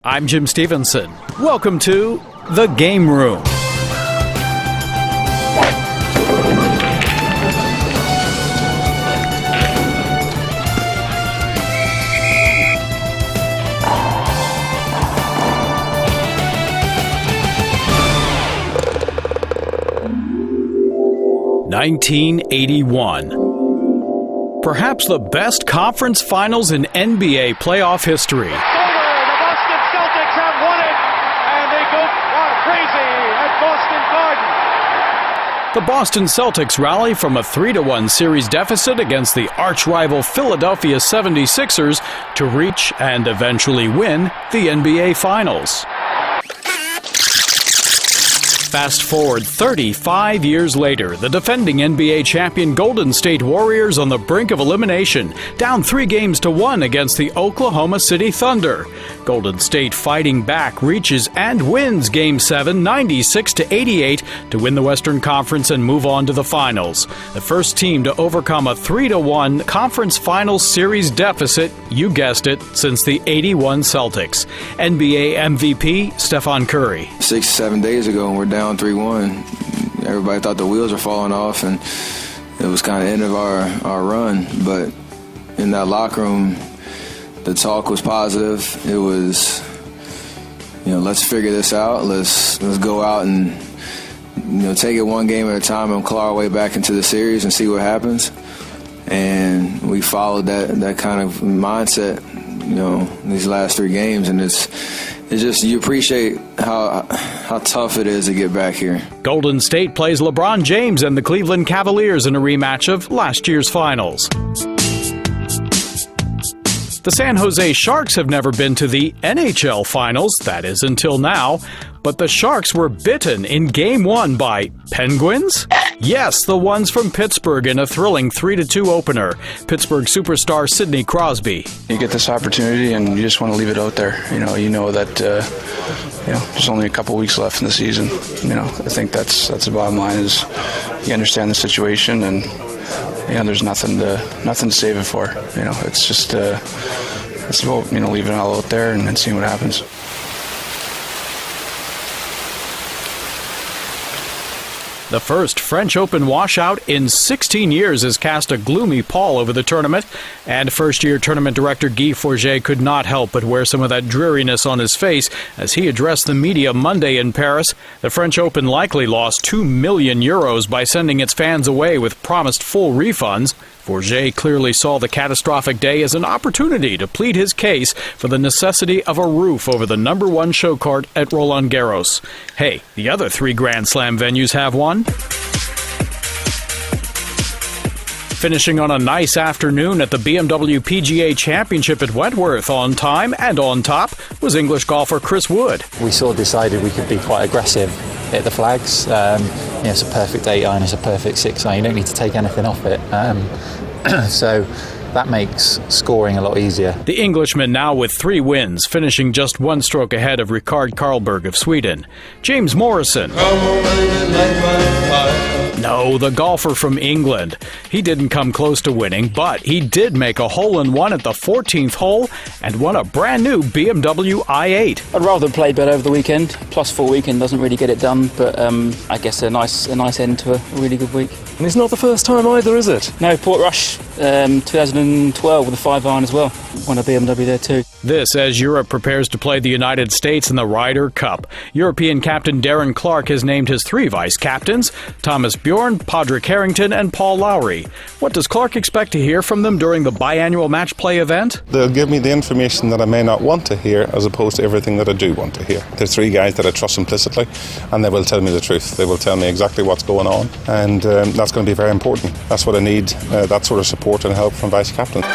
I'm Jim Stevenson. Welcome to The Game Room. (1981). Perhaps the best conference finals in NBA playoff history. The Boston Celtics rally from a 3-1 series deficit against the arch-rival Philadelphia 76ers to reach and eventually win the NBA Finals. Fast forward 35 years later, the defending NBA champion Golden State Warriors on the brink of elimination, down 3-1 against the Oklahoma City Thunder. Golden State fighting back reaches and wins Game 7 96-88 to win the Western Conference and move on to the finals. The first team to overcome a 3-1 conference finals series deficit, you guessed it, since the 81 Celtics. NBA MVP Stephen Curry. 6-7 days ago, and we're down 3-1. Everybody thought the wheels were falling off, and it was kind of the end of our run. But in that locker room, the talk was positive. It was, let's figure this out. Let's go out and take it one game at a time and claw our way back into the series and see what happens. And we followed that kind of mindset, these last 3 games, and it's just, you appreciate how tough it is to get back here. Golden State plays LeBron James and the Cleveland Cavaliers in a rematch of last year's finals. The San Jose Sharks have never been to the NHL Finals, that is until now, but the Sharks were bitten in Game 1 by Penguins? Yes, the ones from Pittsburgh in a thrilling 3-2 opener. Pittsburgh superstar Sidney Crosby. You get this opportunity and you just want to leave it out there. You know that there's only a couple weeks left in the season. I think that's the bottom line is you understand the situation and there's nothing to save it for. It's just it's about leaving it all out there and seeing what happens. The first French Open washout in 16 years has cast a gloomy pall over the tournament, and first-year tournament director Guy Forget could not help but wear some of that dreariness on his face as he addressed the media Monday in Paris. The French Open likely lost €2 million by sending its fans away with promised full refunds. Forget clearly saw the catastrophic day as an opportunity to plead his case for the necessity of a roof over the #1 show cart at Roland Garros. Hey, the other 3 Grand Slam venues have one. Finishing on a nice afternoon at the BMW PGA Championship at Wentworth on time and on top was English golfer Chris Wood. We sort of decided we could be quite aggressive at the flags. It's a perfect 8-iron, it's a perfect 6-iron. You don't need to take anything off it. So that makes scoring a lot easier. The Englishman now with 3 wins, finishing just 1 stroke ahead of Rikard Karlberg of Sweden. James Morrison. No, the golfer from England. He didn't come close to winning, but he did make a hole-in-one at the 14th hole and won a brand new BMW i8. I'd rather play better over the weekend. +4 weekend doesn't really get it done, but I guess a nice end to a really good week. And it's not the first time either, is it? No, Portrush, 2012 with a 5-iron as well. Won a BMW there too. This as Europe prepares to play the United States in the Ryder Cup. European captain Darren Clarke has named his 3 vice-captains, Thomas Bjorn, Padraig Harrington, and Paul Lowry. What does Clarke expect to hear from them during the biannual match play event? They'll give me the information that I may not want to hear as opposed to everything that I do want to hear. There's 3 guys that I trust implicitly, and they will tell me the truth. They will tell me exactly what's going on, and that's going to be very important. That's what I need, that sort of support and help from vice-captains.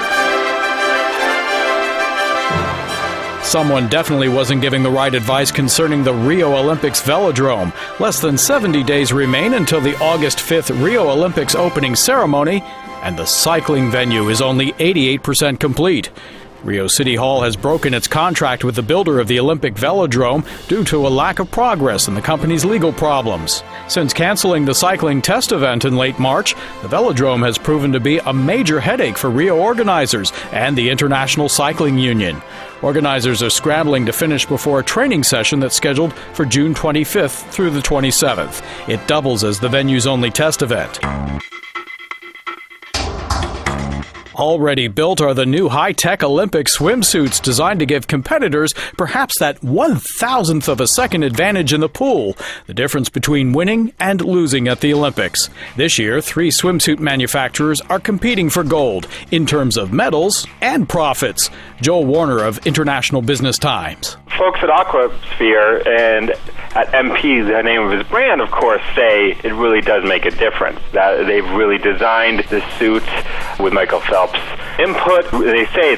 Someone definitely wasn't giving the right advice concerning the Rio Olympics velodrome. Less than 70 days remain until the August 5th Rio Olympics opening ceremony, and the cycling venue is only 88% complete. Rio City Hall has broken its contract with the builder of the Olympic Velodrome due to a lack of progress in the company's legal problems. Since canceling the cycling test event in late March, the Velodrome has proven to be a major headache for Rio organizers and the International Cycling Union. Organizers are scrambling to finish before a training session that's scheduled for June 25th through the 27th. It doubles as the venue's only test event. Already built are the new high-tech Olympic swimsuits designed to give competitors perhaps that 1,000th of a second advantage in the pool, the difference between winning and losing at the Olympics. This year, 3 swimsuit manufacturers are competing for gold in terms of medals and profits. Joel Warner of International Business Times. Folks at Aquasphere and at MP, the name of his brand, of course, say it really does make a difference. That they've really designed the suits with Michael Phelps' input. They say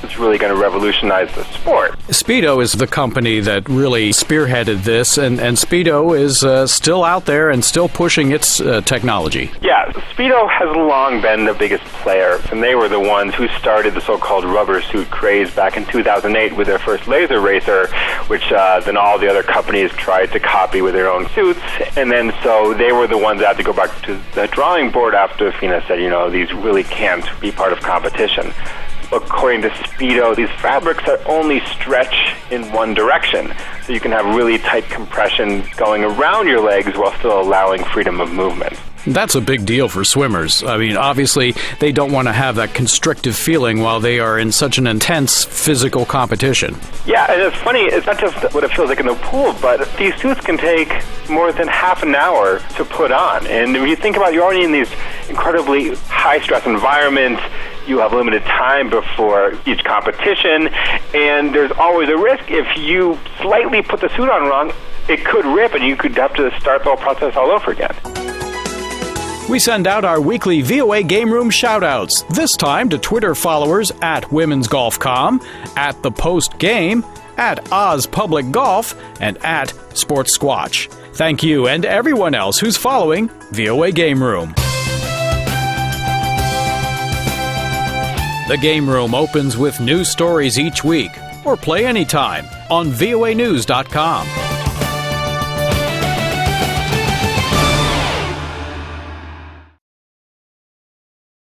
it's really going to revolutionize the sport. Speedo is the company that really spearheaded this, and Speedo is still out there and still pushing its technology. Yeah, Speedo has long been the biggest player, and they were the ones who started the so-called rubber suit craze back in 2008 with their first laser racer, which then all the other companies tried to copy with their own suits, and then so they were the ones that had to go back to the drawing board after FINA said, these really can't be part of competition. According to Speedo, these fabrics that only stretch in one direction, so you can have really tight compression going around your legs while still allowing freedom of movement. That's a big deal for swimmers. I mean, obviously, they don't want to have that constrictive feeling while they are in such an intense physical competition. Yeah, and it's funny, it's not just what it feels like in the pool, but these suits can take more than half an hour to put on. And if you think about it, you're already in these incredibly high-stress environments. You have limited time before each competition, and there's always a risk if you slightly put the suit on wrong, it could rip and you could have to start the whole process all over again. We send out our weekly VOA Game Room shoutouts, this time to Twitter followers at Women'sGolfCom, at The Post Game, at Oz Public Golf, and at Sports Squatch. Thank you and everyone else who's following VOA Game Room. The Game Room opens with new stories each week, or play anytime on voanews.com.